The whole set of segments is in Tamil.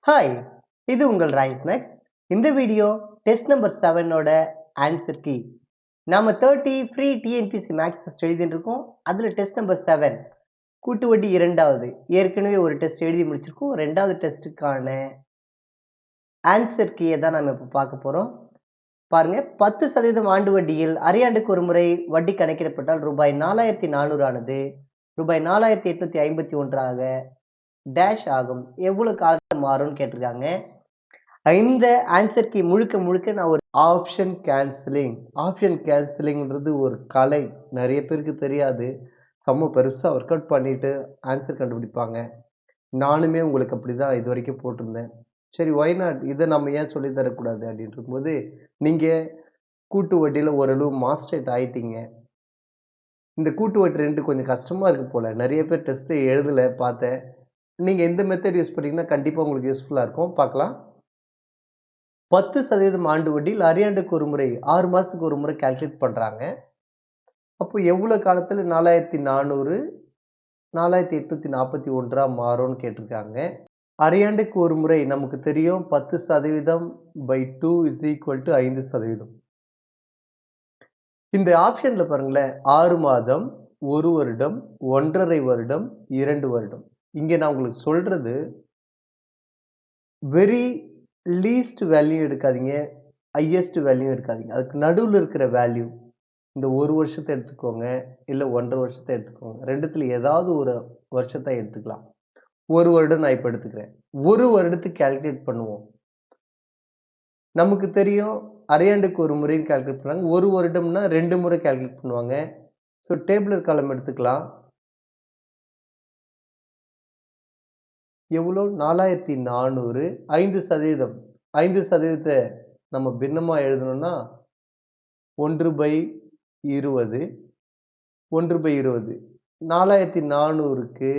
ஹாய், இது உங்கள் ரேங்க்நெட். இந்த வீடியோ டெஸ்ட் நம்பர் 7ஓட ஆன்சர் கீ. நாம 30 ஃப்ரீ டிஎன்பிசி மேக்ஸ் டெஸ்ட் எழுதிட்டு இருக்கோம். அதுல டெஸ்ட் நம்பர் 7 கூட்டு வட்டி இரண்டாவது. ஏற்கனவே ஒரு டெஸ்ட் எழுதி முடிச்சிருக்கோம். ரெண்டாவது டெஸ்ட்டுக்கான ஆன்சர் கீயை தான் நம்ம இப்போ பார்க்க போறோம். பாருங்க, 10% ஆண்டு வட்டியில் அரையாண்டுக்கு ஒரு முறை வட்டி கணக்கிடப்பட்டால் ரூபாய் 4400 ஆனது ரூபாய் 4851 ஆக டேஷ் ஆகும். எவ்வளவு காலத்துல மாறும்னு கேட்டிருக்காங்க. இந்த ஆன்சர் கீ முழுக்க நான் ஒரு ஆப்ஷன் கேன்சலிங்ன்றது ஒரு கலை. நிறைய பேருக்கு தெரியாது. செம்ம பெருசா ஒர்க் அவுட் பண்ணிட்டு ஆன்சர் கண்டுபிடிப்பாங்க. நானுமே உங்களுக்கு அப்படிதான் இது வரைக்கும் போட்டிருந்தேன். சரி, ஒய் நாட், இதை நம்ம ஏன் சொல்லி தரக்கூடாது அப்படின்ற போது நீங்க கூட்டு வட்டியில ஓரளவு மாஸ்டரேட் ஆயிட்டீங்க. இந்த கூட்டு வட்டி 2 கொஞ்சம் கஷ்டமா இருக்கு போல. நிறைய பேர் டெஸ்ட் எழுதல பார்த்தேன். நீங்க எந்த மெத்தட் யூஸ் பண்ணீங்கன்னா கண்டிப்பா உங்களுக்கு யூஸ்ஃபுல்லா இருக்கும். பார்க்கலாம். 10% ஆண்டு வட்டியில் அரையாண்டுக்கு ஒரு முறை 6 மாசத்துக்கு ஒரு முறை கால்குலேட் பண்றாங்க. அப்போ எவ்வளவு காலத்துல 4400 4841 மாறும்னு கேட்டிருக்காங்க. அரையாண்டுக்கு ஒரு முறை நமக்கு தெரியும் 10% by 2 is equal to 5%. இந்த ஆப்ஷன்ல பாருங்களேன், 6 மாதம், 1 வருடம், 1.5 வருடம், 2 வருடம். இங்க நான் உங்களுக்கு சொல்றது வெரி லீஸ்ட் வேல்யூ எடுக்காதீங்க, ஹையஸ்ட் வேல்யூ எடுக்காதீங்க. அதுக்கு நடுவில் இருக்கிற வேல்யூ. இந்த 1 வருஷத்தை எடுத்துக்கோங்க, இல்லை 1.5 வருஷத்தை எடுத்துக்கோங்க. ரெண்டுத்துல ஏதாவது ஒரு வருஷத்தை எடுத்துக்கலாம். 1 வருடம் நான் இப்போ எடுத்துக்கிறேன். 1 வருடத்துக்கு கால்குலேட் பண்ணுவோம். நமக்கு தெரியும் அரையாண்டுக்கு ஒரு முறை கால்குலேட் பண்ணுவாங்க. 1 வருடம்னா 2 முறை கால்குலேட் பண்ணுவாங்க. ஸோ டேபிளர் காலம் எடுத்துக்கலாம். எவ்வளோ? 4400. 5%. 5%த்தை நம்ம பின்னமா எழுதணும்னா 1/20. 1/20. 4400க்கு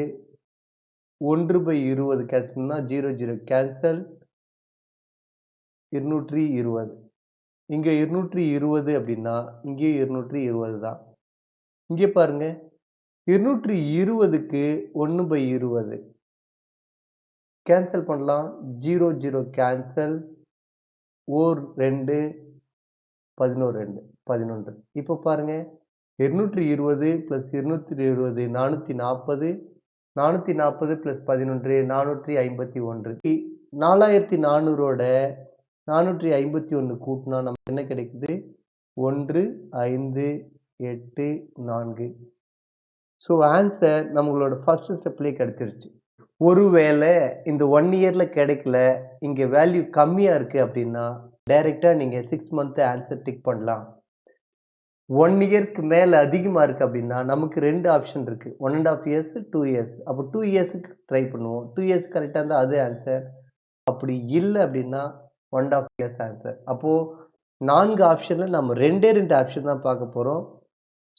1/20 கேன்சல்னா 0 கேன்சல். 220. இங்க 220 அப்படின்னா இங்கேயும் 220 தான். இங்கே பாருங்க, 220க்கு 1/20 கேன்சல் பண்ணலாம். 0 கேன்சல். 2 11 11. இப்போ பாருங்க, 220 + 220 440. 440 + 11 451. 4400ஓட 451 கூட்டினா நமக்கு என்ன கிடைக்குது? 1 5 8 4. ஸோ ஆன்சர் நம்மளோட ஃபர்ஸ்ட் ஸ்டெப்லேயே கிடைச்சிருச்சு. ஒருவேளை இந்த 1 இயர்ல கிடைக்கல, இங்க வேல்யூ கம்மியா இருக்கு அப்படின்னா டைரக்டா நீங்க 6 மந்த் ஆன்சர் டிக் பண்ணலாம். 1 இயர்க்கு மேல அதிகமா இருக்கு அப்படின்னா நமக்கு 2 ஆப்ஷன் இருக்கு. 1.5 இயர்ஸ், 2 இயர்ஸ். அப்போ 2 இயர்ஸ்க்கு ட்ரை பண்ணுவோம். 2 இயர்ஸ் கரெக்டா இருந்தா அது ஆன்சர். அப்படி இல்லை அப்படின்னா 1.5 இயர்ஸ் ஆன்சர். அப்போ 4 ஆப்ஷன்ல நம்ம 2 ஆப்ஷன் தான் பார்க்க போறோம்.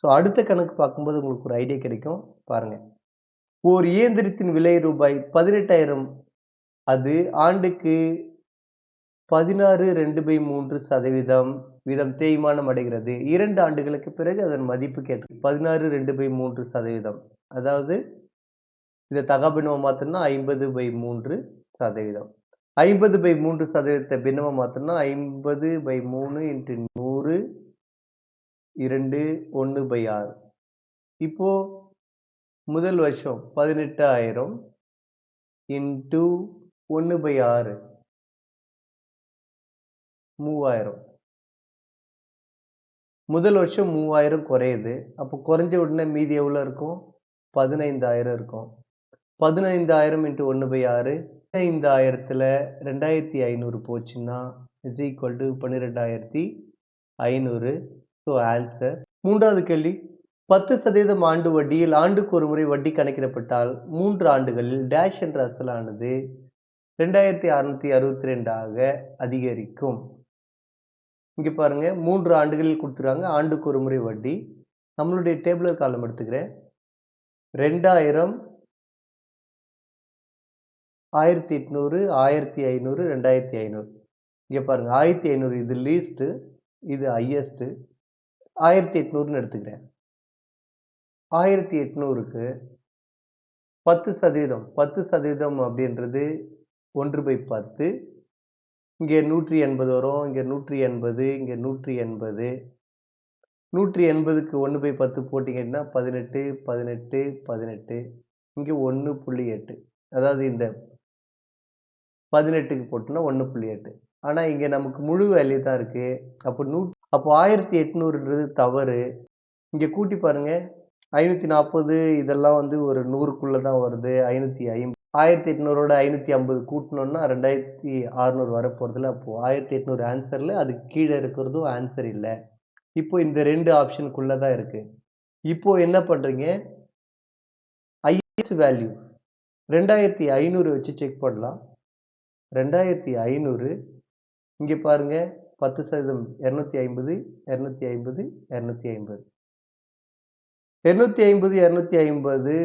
ஸோ அடுத்த கணக்கு பார்க்கும்போது உங்களுக்கு ஒரு ஐடியா கிடைக்கும். பாருங்க, ஓர் இயந்திரத்தின் விலை ரூபாய் 18,000. அது ஆண்டுக்கு 16.2/3% வீதம் தேய்மானம் அடைகிறது. 2 ஆண்டுகளுக்கு பிறகு அதன் மதிப்பு கேட்டு 16.2/3%. அதாவது இதை தகபின்னமா மாத்தணும்னா 50/3%. 50/3% பின்னமா மாத்தணும்னா 50/3 × 100 2 1/6. இப்போ முதல் வருஷம் 18,000 இன்டு 1/6 3000. முதல் வருஷம் 3000 குறையுது. அப்போ குறைஞ்ச உடனே மீதி எவ்வளோ இருக்கும்? 15,000 இருக்கும். 15,000 × 1/6. 15,000த்துல 2,500 போச்சுன்னா is equal to 12,500. So answer. மூன்றாவது கேள்வி, 10% ஆண்டு வட்டியில் ஆண்டுக்கு ஒரு முறை வட்டி கணக்கிடப்பட்டால் 3 ஆண்டுகளில் டேஷ் என்ற அசலானது 2,662 ஆக அதிகரிக்கும். இங்க பாருங்க, 3 ஆண்டுகளில் கொடுத்துருக்காங்க. ஆண்டுக்கு ஒரு முறை வட்டி. நம்மளுடைய டேபிளர் காலம் எடுத்துக்கிறேன். 2000 1800 1500 2500. இங்க பாருங்க, 1500 இது லீஸ்ட், இது ஹையஸ்ட். 1800ன்னு எடுத்துக்கிறேன். 1800க்கு 10% அப்படின்றது 1/10. இங்கே 180 வரும். இங்கே 180, இங்கே 180. 180க்கு 1/10 போட்டீங்கன்னா 18, 18, 18. இங்கே 1.8. அதாவது இந்த 18க்கு போட்டோம்னா 1.8. ஆனா இங்க நமக்கு முழு வேல்யூ தான் இருக்கு. அப்போ 1800ன்றது தவறு. இங்க கூட்டி பாருங்க. 540 இதெல்லாம் வந்து ஒரு 100க்குள்ள தான் வருது. 550 1800ஓட 550 கூட்டணும்னா 2600 வரப்போறதில்ல. அப்போ 1800 ஆன்சர்ல அதுக்கு கீழ இருக்கிறதும் ஆன்சர் இல்ல. இப்போ இந்த 2 ஆப்ஷனுக்குள்ள தான் இருக்கு. இப்போ என்ன பண்றீங்க? ஹையஸ்ட் வேல்யூ 2500 வச்சு செக் பண்ணலாம். 2500 இங்க பாருங்க 10% 250, 250, 250. 250, 250,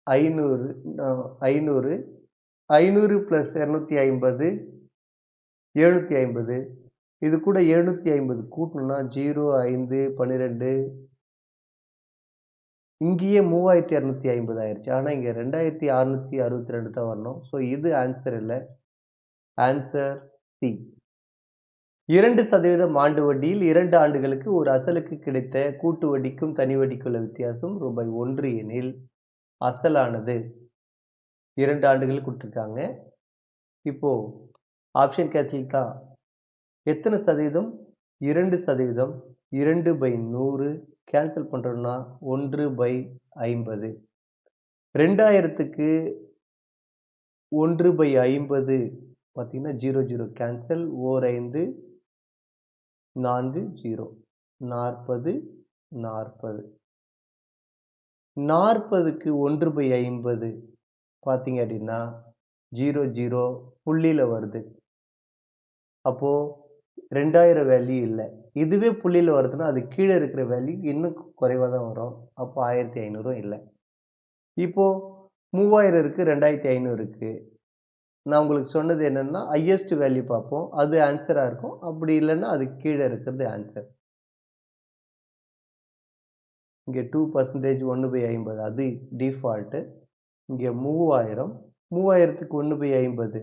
500, 500, 500 + 250, 750. இது கூட 750 கூட்டணும்னா 0, 5, 12. இங்கேயே 3250 ஆயிருச்சு. ஆனா இங்க 2662 தான் வரணும். ஸோ இது ஆன்சர் இல்ல. Answer C. 2% ஆண்டு வட்டியில் 2 ஆண்டுகளுக்கு ஒரு அசலுக்கு கிடைத்த கூட்டு வட்டிக்கும் தனி வட்டிக்கும் உள்ள வித்தியாசம் ரூபாய் 1 எனில் அசலானது 2 ஆண்டுகள் கொடுத்துருக்காங்க. இப்போ ஆப்ஷன் கேன்சல் தான். எத்தனை சதவீதம்? 2%. 2/100 கேன்சல் பண்றோம்னா 1/50. 2000க்கு 1/50 பார்த்தீங்கன்னா 00 கேன்சல். ஓர் 5 4 0 40 40. 40க்கு 1/50 பார்த்தீங்க அப்படின்னா 00 புள்ளியில வருது. அப்போ 2000 வேல்யூ இல்ல. இதுவே புள்ளியில வருதுன்னா அது கீழே இருக்கிற வேல்யூ இன்னும் குறைவா தான் வரும். அப்போ 1500 இல்ல. இப்போ 3000 இருக்கு, 2500 இருக்கு. நான் உங்களுக்கு சொன்னது என்னன்னா ஹையஸ்ட் வேல்யூ பார்ப்போம். அது ஆன்சரா இருக்கும். அப்படி இல்லைன்னா அது கீழே இருக்கிறது ஆன்சர். இங்க 2% 1/50 அது டிஃபால்ட். இங்க 3000. 3000க்கு 1/50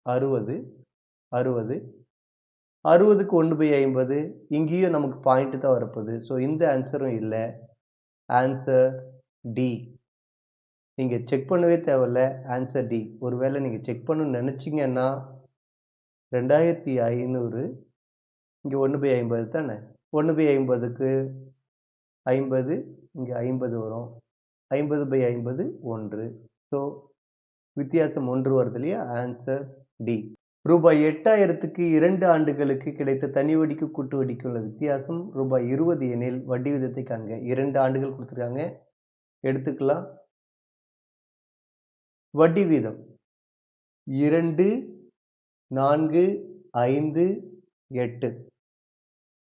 60 60. 60க்கு 1/50 இங்கேயும் நமக்கு பாயிண்ட் தான் வரப்போகுது. ஸோ இந்த ஆன்சரும் இல்ல. Answer D. நீங்க செக் பண்ணவே தேவையில்ல. Answer D. ஒருவேளை நீங்க செக் பண்ணணும்னு நினைச்சீங்கன்னா 2500 இங்க 1/50 தானே. 1/50க்கு 50 இங்க 50 வரும். 50/50 1. ஸோ வித்தியாசம் 1 வருது இல்லையா? Answer D. ரூபாய் 8000க்கு 2 ஆண்டுகளுக்கு கிடைத்த தனி வட்டிக்கும் கூட்டு வட்டிக்கும் உள்ள வித்தியாசம் ரூபாய் 20 எனில் வட்டி விகிதத்தை காண்க. 2 ஆண்டுகள் கொடுத்துருக்காங்க. எடுத்துக்கலாம். வட்டி வீதம் 2, 4, 5, 8.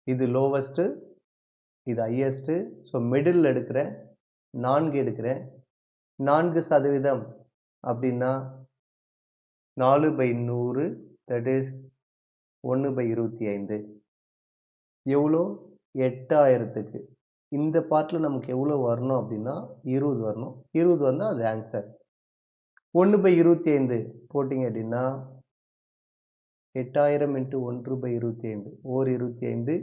இது லோவஸ்ட், இது ஹையஸ்ட். ஸோ மிடில் எடுக்கிறேன். 4 எடுக்கிறேன். 4% அப்படின்னா 4/100 தட் இஸ் 1/25. எவ்வளோ? 8000க்கு. இந்த பார்ட்ல நமக்கு எவ்வளோ வரணும் அப்படின்னா 20 வரணும். 20 வந்தா அது ஆன்சர். 1/25 போட்டீங்க அப்படின்னா 8000 × 1/25 ஓர் 25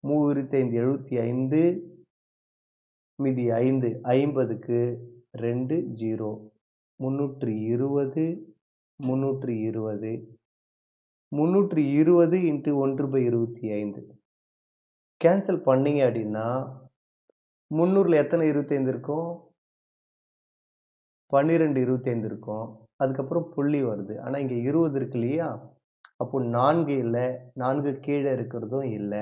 3 25 75 மீதி 5 50க்கு 2 0 320 320 320 × 1/25 கேன்சல் பண்ணீங்க அப்படின்னா 300ல எத்தனை 25 இருக்கும்? 12 25 இருக்கும். அதுக்கப்புறம் புள்ளி வருது. ஆனா இங்க 20 இருக்கு இல்லையா? அப்போ 4 இல்ல. 4 கீழே இருக்கிறதும் இல்ல.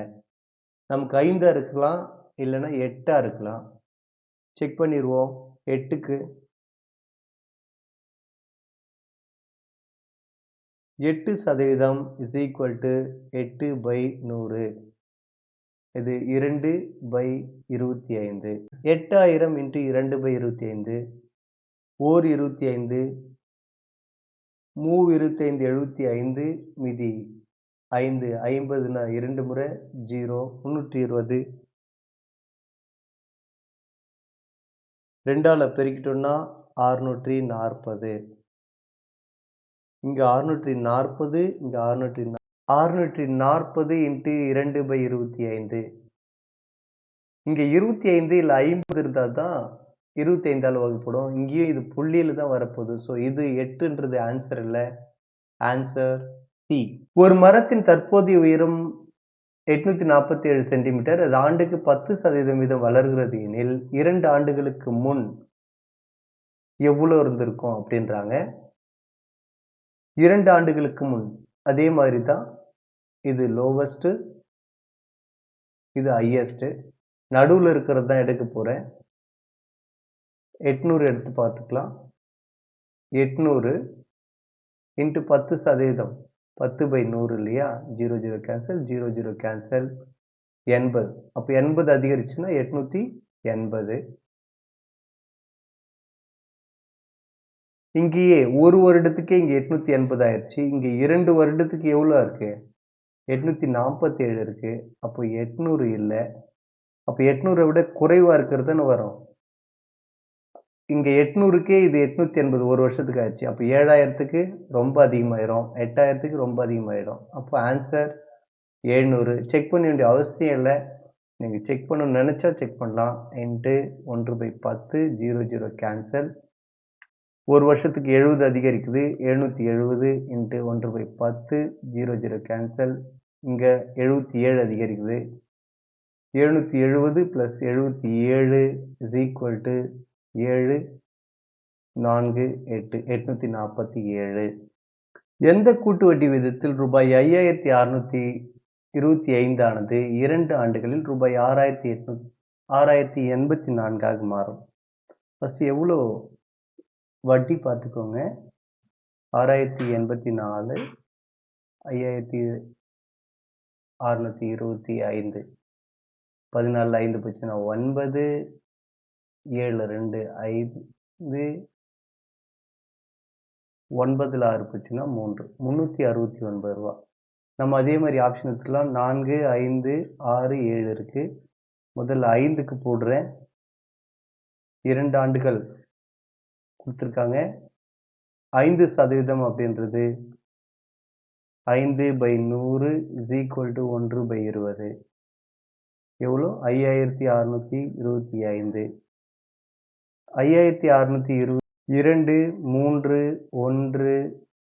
நமக்கு 5ஆ இருக்கலாம். இல்லைன்னா 8ஆ இருக்கலாம். செக் பண்ணிடுவோம். 8க்கு 8% is equal to 8/100. இது 2/25. 8000 × 2/25 ஓர் 25 25 75 மீதி 5 50னா 2 முறை 0 320 2ஆல பெருக்கிட்டோம்னா 640. இங்க 640, இங்க 640 இன்ட்டு 2/25. இங்க 25 இல்ல 50 இருந்தா தான் 25ஆல வகுப்படும். இங்கேயும் இது புள்ளியில தான் வரப்போகுது. ஸோ இது 8ன்றது ஆன்சர் இல்ல. Answer C. ஒரு மரத்தின் தற்போதைய உயரம் 847 சென்டிமீட்டர். அது ஆண்டுக்கு 10% வீதம் வளர்கிறது எனில் 2 ஆண்டுகளுக்கு முன் எவ்வளோ இருந்திருக்கும் அப்படின்றாங்க. 2 ஆண்டுகளுக்கு முன் அதே மாதிரி தான் இது லோவஸ்ட், இது ஹையஸ்ட். நடுவுல இருக்கிறது தான் எடுக்க போறேன். 800 எடுத்து பார்த்துக்கலாம். 800 இன்ட்டு 10%. 10/100 இல்லையா? 00 கேன்சல், 00 கேன்சல். 80. அப்ப 80 அதிகரிச்சுன்னா 880. இங்கேயே ஒரு வருடத்துக்கே இங்க 880 ஆயிடுச்சு. இங்க 2 வருடத்துக்கு எவ்வளோ இருக்கு? 847 இருக்கு. அப்போ 800 இல்ல. அப்ப 800 விட குறைவா இருக்கிறது தானே வரும். இங்க 800க்கே இது 880 ஒரு வருஷத்துக்கு ஆச்சு. அப்ப 7000க்கு ரொம்ப அதிகமாயிரும். 8000க்கு ரொம்ப அதிகமாயிடும். அப்போ ஆன்சர் 700. செக் பண்ண வேண்டிய அவசியம் இல்ல. நீங்க செக் பண்ணணும்னு நினைச்சா செக் பண்ணலாம். Into 1/10, 00 cancel. ஒரு வருஷத்துக்கு 70 அதிகரிக்குது. 770 இன்ட்டு 1/10, 00 கேன்சல். இங்க 77 அதிகரிக்குது. 770 + 77 7, 4, 8, 847. எந்த கூட்டு வட்டி விகிதத்தில் ரூபாய் 5625 ஆனது 2 ஆண்டுகளில் ரூபாய் 6084ஆக மாறும்? ஃபர்ஸ்ட் எவ்வளோ வட்டி பார்த்துக்கோங்க. 6084, 5625. 14ல் 5 போச்சுன்னா 9, 7 2 5, 9ல் 6 போச்சுன்னா 3. 369 ரூபா. நம்ம அதே மாதிரி ஆப்ஷன் எடுத்துக்கலாம். 4, 5, 6, 7 இருக்கு. முதல்ல 5க்கு போடுறேன். 2 ஆண்டுகள் கொடுத்துருக்காங்க. 5% அப்படின்றது 5/100 1/20. எவ்வளோ? 5625. 5620 2, 3, 1,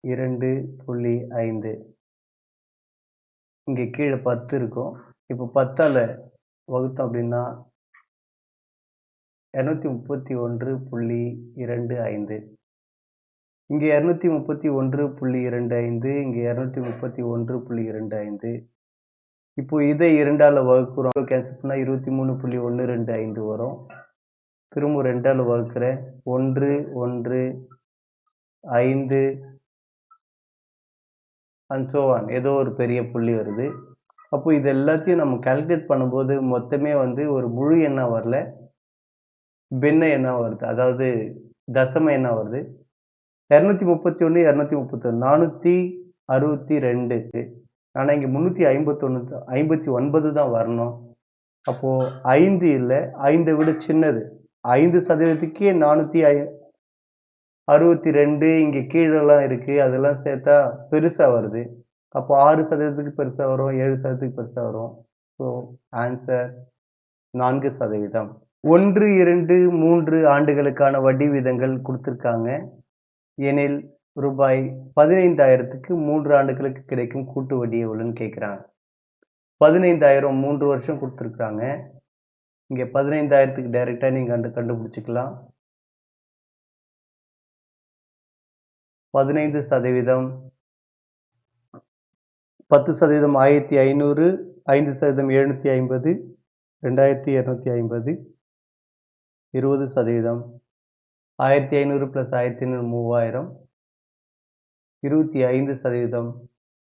2.5. இங்க கீழே 10 இருக்கும். இப்போ 10ஆல வகுத்தோம் அப்படின்னா 231.25. இங்க 231.25, இங்க 231.25. இப்போ இதை 2ஆல வகுக்கிறோம். கேன்சல் பண்ணா 23.125 வரும். திரும்ப 2ஆல வகுக்கிறேன். 1, 1, 5 அண்ட் ஸோ ஆன். ஏதோ ஒரு பெரிய புள்ளி வருது. அப்போ இது எல்லாத்தையும் நம்ம கால்குலேட் பண்ணும்போது மொத்தமே வந்து ஒரு முழு எண்ணா வரல, பின்ன எண்ணா வருது. அதாவது தசம எண்ணா வருது. 231, 231, 462. ஆனா இங்க 359 தான் வரணும். அப்போ 5 இல்ல, 5 விட சின்னது. 5%க்கே 462 இங்க கீழெல்லாம் இருக்கு. அதெல்லாம் சேர்த்தா பெருசா வருது. அப்போ 6%க்கு பெருசா வரும், 7%க்கு பெருசா வரும். So answer 4%. 1, 2, 3 ஆண்டுகளுக்கான வட்டி வீதங்கள் கொடுத்துருக்காங்க. எனில் ரூபாய் 15,000க்கு 3 ஆண்டுகளுக்கு கிடைக்கும் கூட்டு வட்டி எவ்வளோன்னு கேட்குறாங்க. 15,000 3 வருஷம் கொடுத்துருக்காங்க. இங்க 15,000க்கு டைரக்டா நீங்க கண்டுபிடிச்சிக்கலாம். 15%, 10% 1500, 5% 750, 2250, 20%, 1500 + 1500 3000, 25%,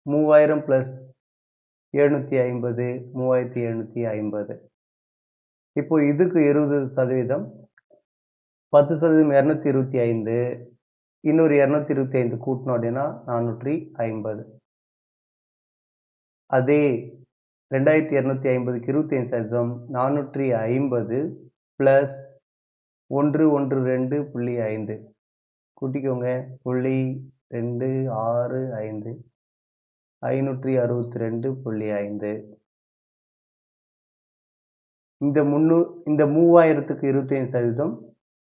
3000 + 750, 3750. இப்போ இதுக்கு 20%, 10% 225, இன்னொரு 225 கூட்டணும் அப்படின்னா 450. அதே 2250க்கு 25%, 450 + 112.5 கூட்டிக்கோங்க. 0.265 562.5. இந்த 3000க்கு 25%,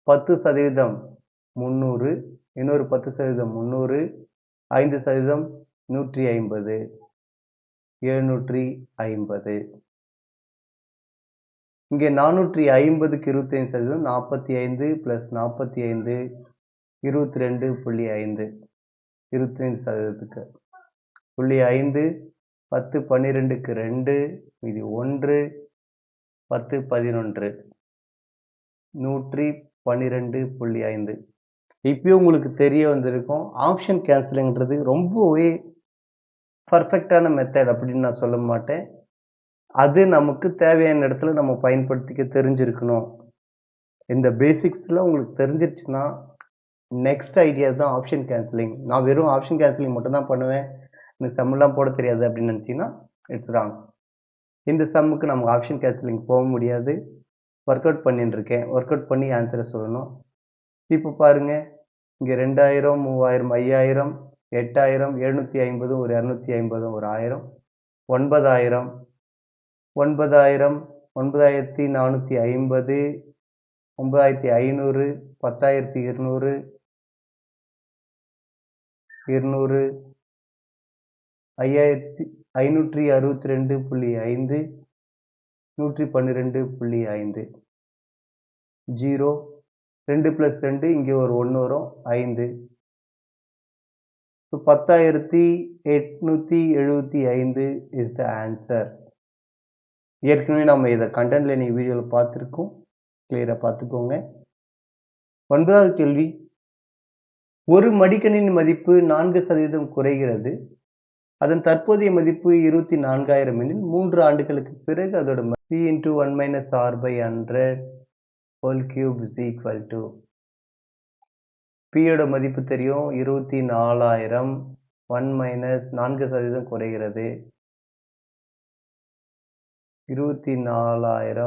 10% 300, இன்னொரு 10% 300, 5% 150, 750. இங்கே 450க்கு 25%, 45 + 45 22.5, 25%க்கு 0.5, 10 12க்கு 2, மீதி 1, 10 11, 112.5. இப்பயும் உங்களுக்கு தெரிய வந்திருக்கும். ஆப்ஷன் கேன்சலிங்கிறது ரொம்பவே பர்ஃபெக்டான மெத்தட் அப்படின்னு நான் சொல்ல மாட்டேன். அது நமக்கு தேவையான இடத்துல நம்ம பயன்படுத்திக்க தெரிஞ்சிருக்கணும். இந்த பேசிக்ஸ்லாம் உங்களுக்கு தெரிஞ்சிருச்சுன்னா நெக்ஸ்ட் ஐடியா தான் ஆப்ஷன் கேன்சலிங். நான் வெறும் ஆப்ஷன் கேன்சலிங் மட்டும் தான் பண்ணுவேன், எனக்கு சம்மெல்லாம் போட தெரியாது அப்படின்னு நினச்சிங்கன்னா இட்ஸ் ராங். இந்த சம்முக்கு நமக்கு ஆப்ஷன் கேன்சலிங் போக முடியாது. ஒர்க் அவுட் பண்ணிட்டு இருக்கேன். ஒர்க் அவுட் பண்ணி ஆன்சரை சொல்லணும். இப்போ பாருங்க, இங்கே 2000, 3000, 5000, 8000, 750, ஒரு 250, ஒரு 1000, 9000, 9000, 9450, 9500, 10200, 200, 562.5, 112.5, 0, 2 + 2, இங்கே ஒரு 1 வரும், 5. So 10,875 is the answer. ஏற்கனவே நம்ம இதை கண்டென்ட் லேர்னிங் வீடியோவில் பார்த்துருக்கோம். கிளியராக பார்த்துக்கோங்க. 9வது கேள்வி, ஒரு மடிக்கணினி மதிப்பு 4% குறைகிறது. அதன் தற்போதைய மதிப்பு 24,000 எனில் 3 ஆண்டுகளுக்கு பிறகு அதோட C × 1 - R/100 whole cube is equal to P யோட மதிப்பு தெரியும், 24,000, 1 - 4% குறைகிறது, 24,000 ×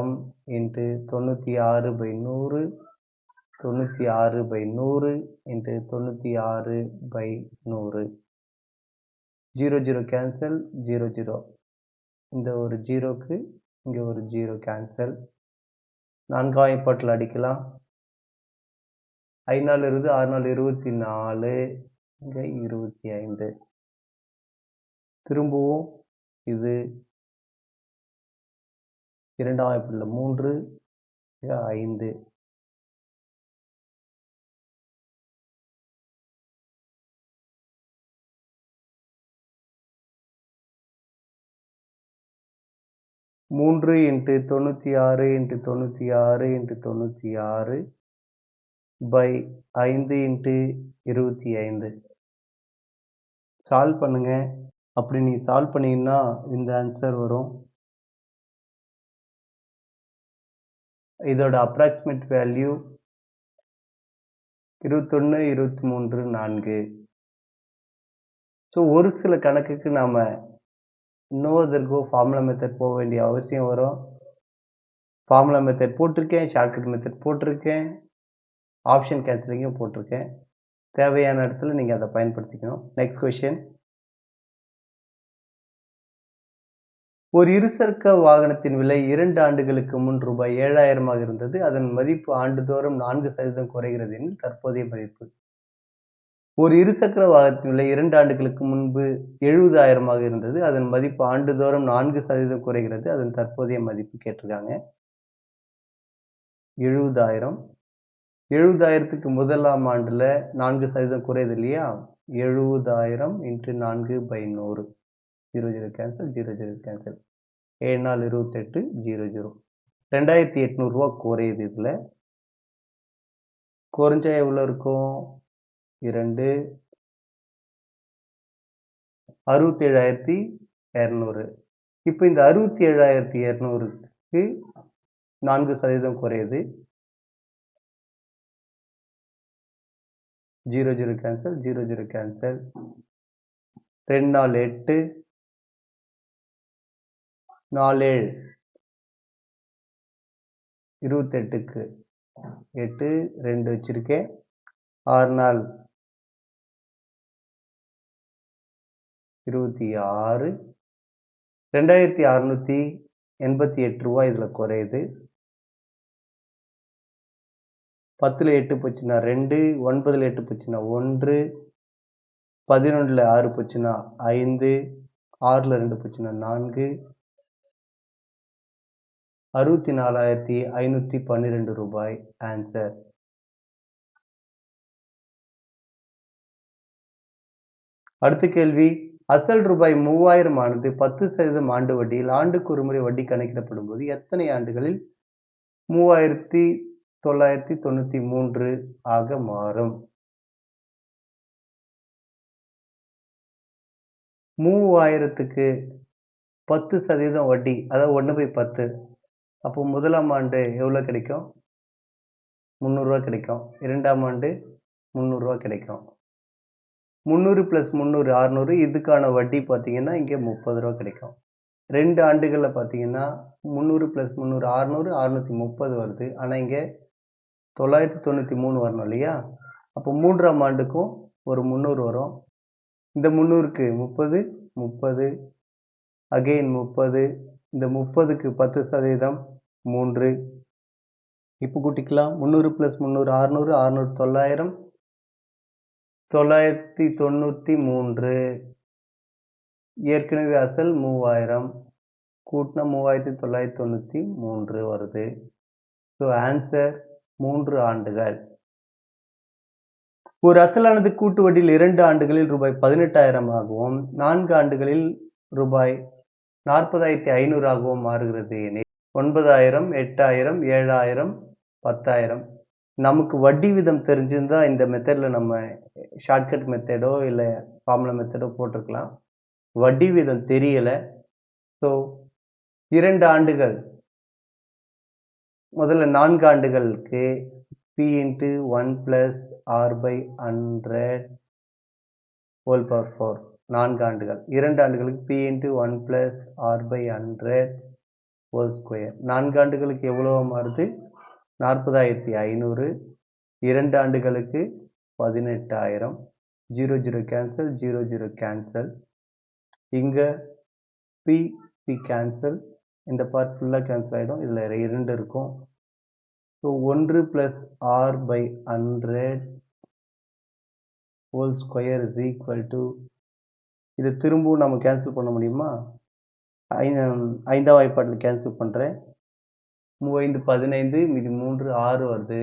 96/100, 96/100 × 96/100. 0 0 கேன்சல், 0 0. இந்த ஒரு 0க்கு இங்கே ஒரு 0 கேன்சல். 4 வாய்ப்பாட்டில் அடிக்கலாம். 5 4 20, 6 4 24, இங்கே 25. திரும்பவும் இது 2ஆம் வாய்ப்பாட்டில் 3, 5. மூன்று இன்ட்டு 96 × 96 × 96 by 5 × 25. சால்வ் பண்ணுங்க. அப்படி நீங்கள் சால்வ் பண்ணீங்கன்னா இந்த ஆன்சர் வரும். இதோட அப்ராக்சிமேட் வேல்யூ 21, 23, 4. ஸோ ஒரு சில கணக்குக்கு நாம் no other go formula method போக வேண்டிய அவசியம் வரும். ஃபார்முலா மெத்தட் போட்டிருக்கேன், ஷார்ட்கட் மெத்தட் போட்டிருக்கேன், ஆப்ஷன் கேன்சலிங்கும் போட்டிருக்கேன். தேவையான இடத்துல நீங்கள் அதை பயன்படுத்திக்கணும். நெக்ஸ்ட் கொஷின், ஒரு இருசக்கர வாகனத்தின் விலை 2 ஆண்டுகளுக்கு முன் ரூபாய் 7,000 இருந்தது. அதன் மதிப்பு ஆண்டுதோறும் 4% குறைகிறது எனில் தற்போதைய மதிப்பு. ஒரு இருசக்கர வாகனத்தின் விலை 2 ஆண்டுகளுக்கு முன்பு 70,000 இருந்தது. அதன் மதிப்பு ஆண்டுதோறும் 4% குறைகிறது. அதன் தற்போதைய மதிப்பு கேட்டிருக்காங்க. 70,000, 70,000க்கு முதலாம் ஆண்டுல 4% குறையுது இல்லையா? 70,000 × 4/100. 0 0 கேன்சல், 0 0 கேன்சல். 7 4 28, 0 0. 2,800 ரூபா குறையுது. இதில் குறைஞ்சா எவ்வளோ இருக்கும்? 2, 67,200. இப்போ இந்த 67,200க்கு 4% குறையுது. 0 0 கேன்சல், 0 0 கேன்சல். 2 4 8, 4 7 28க்கு 8 2 வச்சிருக்கேன். 6 நாள் 26 2688 ரூபாய் இதில் குறையுது. 10ல் 8 போச்சுன்னா 2, 9ல் 8 போச்சுன்னா 1, 11ல் 6 போச்சுன்னா 5, 6ல் 2 போச்சுன்னா 4, 64,512 ரூபாய் ஆன்சர். அடுத்த கேள்வி, அசல் ரூபாய் 3000 ஆனது 10% ஆண்டு வட்டியில் ஆண்டுக்கு ஒரு முறை வட்டி கணக்கிடப்படும் போது எத்தனை ஆண்டுகளில் 3993 ஆக மாறும்? 3000க்கு 10% வட்டி, அதாவது 1/10. அப்போ முதலாம் ஆண்டு எவ்வளோ கிடைக்கும்? 300 ரூபா கிடைக்கும். இரண்டாம் ஆண்டு 300 ரூபா கிடைக்கும். 300 + 300 600. இதுக்கான வட்டி பார்த்தீங்கன்னா இங்கே 30 ரூபா கிடைக்கும். 2 ஆண்டுகளில் பார்த்தீங்கன்னா 300 + 300 600, 630 வருது. ஆனால் இங்கே 993 வரணும் இல்லையா? அப்போ மூன்றாம் ஆண்டுக்கும் ஒரு 300 வரும். இந்த 300க்கு 30 30 அகெயின் 30. இந்த 30க்கு 10% 3. இப்போ கூட்டிக்கலாம். 300 + 300 600, 600 900, 993. ஏற்கனவே அசல் 3000 கூட்டினா 3993 வருது. ஸோ ஆன்சர் 3 ஆண்டுகள். ஒரு அசலானது கூட்டு வட்டியில் 2 ஆண்டுகளில் ரூபாய் 18,000 ஆகவும் 4 ஆண்டுகளில் ரூபாய் 40,500 ஆகவும் மாறுகிறது எனில் 9,000 8,000 7,000 10,000. நமக்கு வட்டி வீதம் தெரிஞ்சிருந்தா இந்த மெத்தடில் நம்ம ஷார்ட்கட் மெத்தடோ இல்லை ஃபார்முலா மெத்தடோ போட்டிருக்கலாம். வட்டி வீதம் தெரியலை. ஸோ 2 ஆண்டுகள், முதல்ல 4 ஆண்டுகளுக்கு P × 1 + R/100 whole power 4. 4 ஆண்டுகள். 2 ஆண்டுகளுக்கு P × 1 + R/100 whole square. 4 ஆண்டுகளுக்கு எவ்வளவு மாறுது? 40,500. 2 ஆண்டுகளுக்கு 18,000. 0 0 கேன்சல், 0 0 கேன்சல். இங்கே P கேன்சல், இந்த பார்ட் ஃபுல்லாக கேன்சல் ஆகிடும். இதில் 2 இருக்கும். So 1 + R/100 whole square is equal to, இது திரும்பவும் நம்ம கேன்சல் பண்ண முடியுமா? 5ஆம் வாய்ப்பாட்டில் கேன்சல் பண்ணுறேன். 3 5 15, மீதி 3 6 வருது.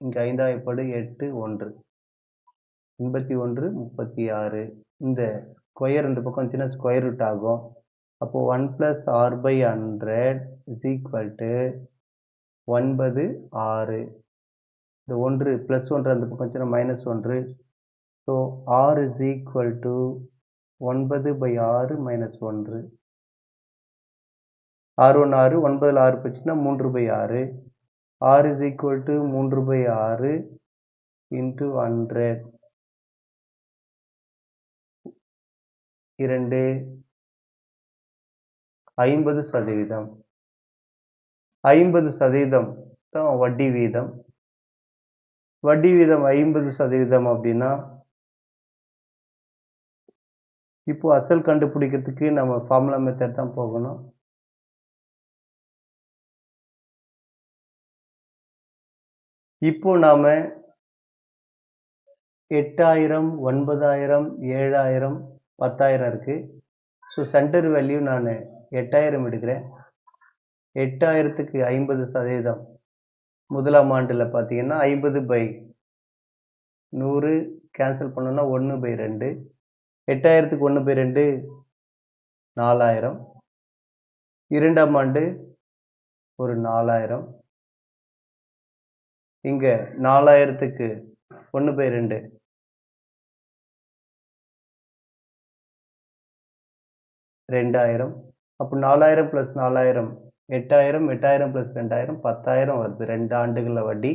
இங்கே 5ஆம் வாய்ப்பாடு 8 1 81 36. இந்த ஸ்கொயர் இந்த பக்கம் வந்துச்சுன்னா ஸ்கொயர் ரூட் ஆகும். அப்போது 1 + R/100 is equal to 9 6. இந்த 1 +1 அந்த பக்கம் வந்துச்சுன்னா -1. So R is equal to 9/6 - 1. 6 1 6, 9ல் 6 போச்சுன்னா 3/6. R is equal to 3/6 × 100. 2 50%. 50% தான் வட்டி வீதம். வட்டி வீதம் 50% அப்படின்னா இப்போ அசல் கண்டுபிடிக்கிறதுக்கு நம்ம ஃபார்முலா மெத்தட் தான் போகணும். இப்போ நாம 8,000 9,000 7,000 10,000 இருக்கு. ஸோ சென்டர் வேல்யூ நான் 8,000 எடுக்கிறேன். 8,000க்கு 50% முதலாம் ஆண்டில் பார்த்தீங்கன்னா 50/100 கேன்சல் பண்ணோன்னா 1/2. 8,000க்கு 1/2 4,000. இரண்டாம் ஆண்டு ஒரு 4,000. இங்கே 4,000க்கு 1/2 2,000. அப்போ 4,000 + 4,000 8,000, 8,000 + 2,000 10,000 வருது. 2 ஆண்டுகளில் வட்டி.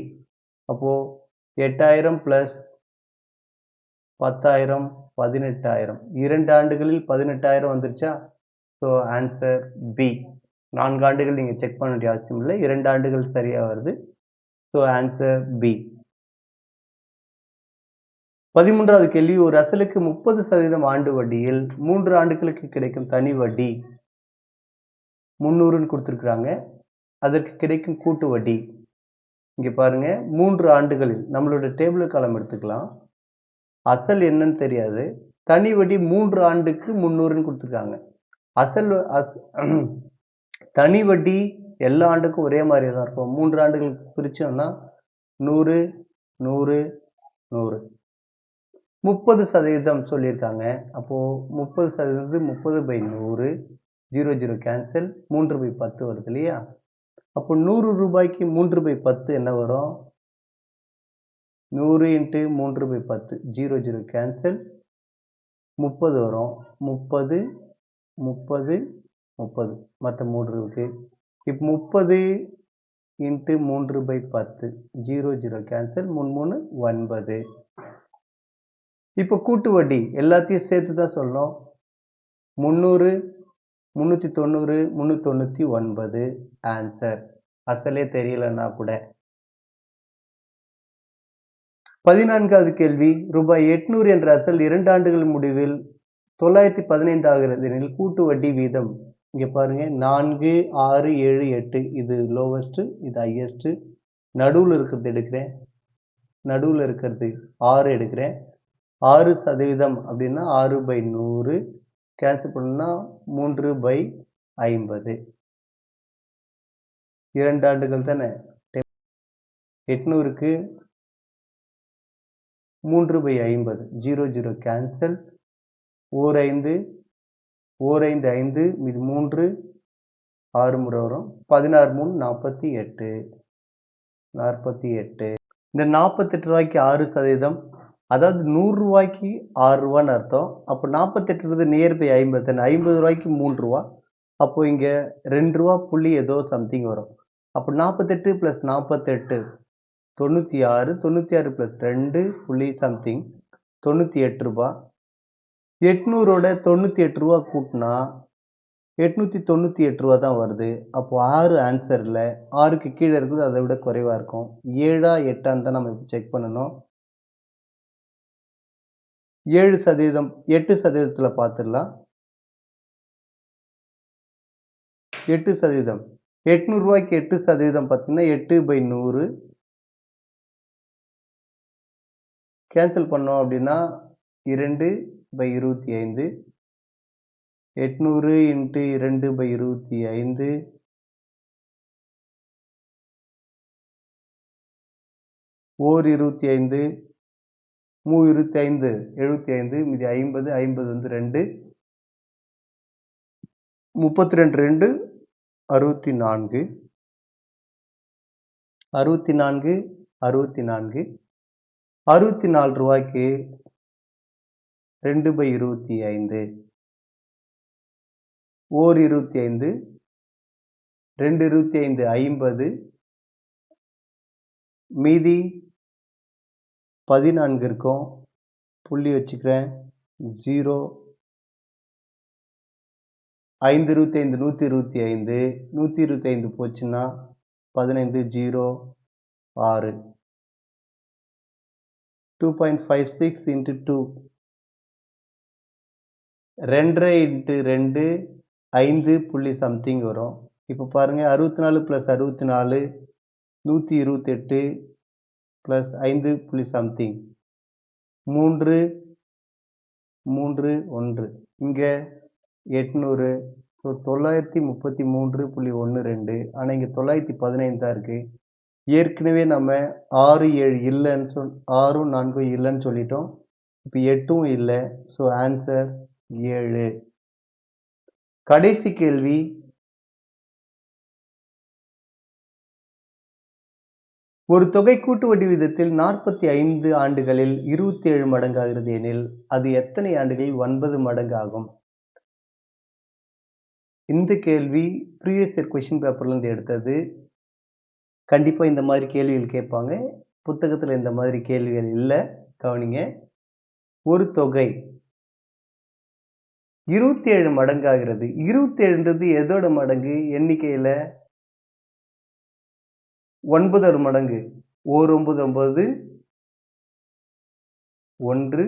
அப்போது 8,000 + 10,000 18,000. 2 ஆண்டுகளில் 18,000 வந்துருச்சா? So answer B. 4 ஆண்டுகள் நீங்கள் செக் பண்ண வேண்டிய அவசியம் இல்லை. 2 ஆண்டுகள் சரியாக வருது. So answer B. 13வது கேள்வி, ஒரு அசலுக்கு 30% ஆண்டு வட்டியில் 3 ஆண்டுகளுக்கு கிடைக்கும் தனி வட்டி 300ன்னு கொடுத்துருக்குறாங்க. அதற்கு கிடைக்கும் கூட்டு வட்டி இங்க பாருங்க, 3 ஆண்டுகளில் நம்மளோட டேபிள் காலம் எடுத்துக்கலாம். அசல் என்னன்னு தெரியாது, தனி வட்டி 3 ஆண்டுக்கு 300ன்னு கொடுத்துருக்காங்க. தனி வட்டி எல்லா ஆண்டுக்கும் ஒரே மாதிரி தான் இருக்கும். 3 ஆண்டுகளுக்கு பிரிச்சோம்னா 100 100 100 30% சொல்லியிருக்காங்க. அப்போ 30% 30/100 0 0 கேன்சல் 3/10 வருது இல்லையா? அப்போ 100 ரூபாய்க்கு 3/10 என்ன வரும்? 100 × 3/10 0 0 கேன்சல் 30 வரும். 30 30 30 மற்ற 3 இருக்கு. இப்போ 30 × 3/10 0 0 கேன்சல் 3 3 9. இப்போ கூட்டு வட்டி எல்லாத்தையும் சேர்த்து தான் சொல்லணும். 300 390 399 ஆன்சர். அசலே தெரியலன்னா கூட. 14வது கேள்வி, ரூபாய் 800 என்ற அசல் 2 ஆண்டுகள் முடிவில் 915 ஆகிறது எனில் கூட்டு வட்டி வீதம் இங்க பாருங்க 4 6 7 8 இது லோவஸ்ட், இது ஹையஸ்ட். நடுவில் இருக்கிறது எடுக்கிறேன், நடுவில் இருக்கிறது 6 எடுக்கிறேன். 6% அப்படின்னா 6/100 கேன்சல் பண்ணா 3/50. 2 ஆண்டுகள் தானே. 800க்கு 3/50 0 0 கேன்சல் 5 5 5 இது 3 6 முறை வரும். 16 3 48 48. இந்த 48 ரூபாய்க்கு 6%, அதாவது 100 ரூபாய்க்கு 6 ரூபான்னு அர்த்தம். அப்போ 48 நியர்பை 50 தானே. 50 ரூபாய்க்கு 3 ரூபா. அப்போ இங்க 2 ரூபா புள்ளி ஏதோ சம்திங் வரும். அப்போ 48 + 48 96 96 + 2 புள்ளி சம்திங் 98 ரூபா. 800ஓட 98 ரூபா கூட்டினா 898 ரூபா தான் வருது. அப்போ 6 ஆன்சரில் 6க்கு கீழே இருக்குது, அதை விட குறைவாக இருக்கும். 7ஆ 8ஆன்னு தான் நம்ம செக் பண்ணணும். 7% 8%த்தில் பார்த்துடலாம். 8%. 800 ரூபாய்க்கு 8% பார்த்தீங்கன்னா 8/100 கேன்சல் பண்ணோம் அப்படின்னா 2/25. 800 × 2/25 25 25 75 மீதி 50 50 வந்து 2 32 2 64 64 64 64 ரூபாய்க்கு 2/25 25 2 25 50 மீதி 14 இருக்கும். புள்ளி வச்சுக்கிறேன். 0 5 25 125 125 போச்சுன்னா 15 0 6 2.56 × 2 2.5 × 2 5 புள்ளி சம்திங் வரும். இப்போ பாருங்க 64 + 64 128 + 5 புள்ளி சம்திங் 3 3 1 இங்கே 800. ஸோ 933.12. ஆனால் இங்கே 915 தான் இருக்கு. ஏற்கனவே நம்ம 6 7 இல்லைன்னு 6 4 இல்லைன்னு சொல்லிட்டோம். இப்போ 8ம் இல்லை. So answer 7. கடைசி கேள்வி, ஒரு தொகை கூட்டு வட்டி விகிதத்தில் 45 ஆண்டுகளில் 27 மடங்காகிறது எனில் அது எத்தனை ஆண்டுகளில் 9 மடங்கு ஆகும்? இந்த கேள்வி ப்ரீவியஸ் இயர் கொஸ்டின் பேப்பர்லேருந்து எடுத்தது. கண்டிப்பாக இந்த மாதிரி கேள்விகள் கேட்பாங்க. புத்தகத்தில் இந்த மாதிரி கேள்விகள் இல்லை, கவனிங்க. ஒரு தொகை 27 மடங்காகிறது. 27ன்றது எதோட மடங்கு? எண்ணிக்கையில் 9 மடங்கு. ஓர் 9 9, 1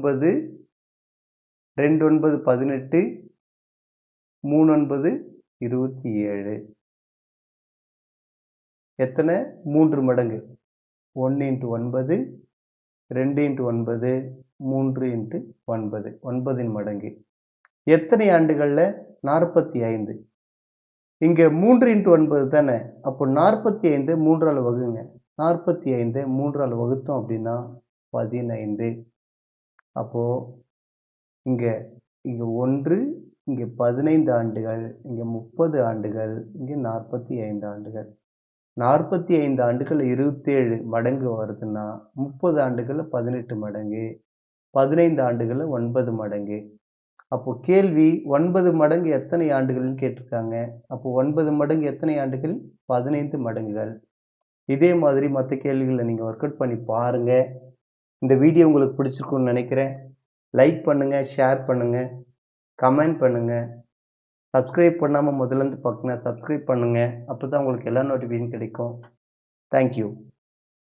9, 2 9 18, 3 9 27. எத்தனை? 3 மடங்கு. 1 × 9, 2 × 9, 3 × 9. 9 மடங்கு. எத்தனை ஆண்டுகள்ல? 45. இங்க 3 × 9 தானே. அப்போ 45 3ஆல் வகுங்க. 45 3ஆல் வகுத்தோம் அப்படின்னா 15. அப்போ இங்க 1, இங்க 15 ஆண்டுகள், இங்க 30 ஆண்டுகள், இங்க 45 ஆண்டுகள். 45 ஆண்டுகள் 27 மடங்கு வருதுன்னா 30 ஆண்டுகள் 18 மடங்கு, 15 ஆண்டுகள் 9 மடங்கு. அப்போ கேள்வி 9 மடங்கு எத்தனை ஆண்டுகள்னு கேட்டிருக்காங்க. அப்போ 9 மடங்கு எத்தனை ஆண்டுகள்? 15 மடங்குகள். இதே மாதிரி மற்ற கேள்விகளை நீங்கள் ஒர்க் அவுட் பண்ணி பாருங்க. இந்த வீடியோ உங்களுக்கு பிடிச்சிருக்கும்னு நினைக்கிறேன். லைக் பண்ணுங்க, ஷேர் பண்ணுங்க, கமெண்ட் பண்ணுங்க. சப்ஸ்கிரைப் பண்ணாமல் முதல்ல இருந்து பார்க்கணும், சப்ஸ்கிரைப் பண்ணுங்க. அப்போ தான் உங்களுக்கு எல்லா நோட்டிஃபிகேஷன் கிடைக்கும். தேங்க்யூ.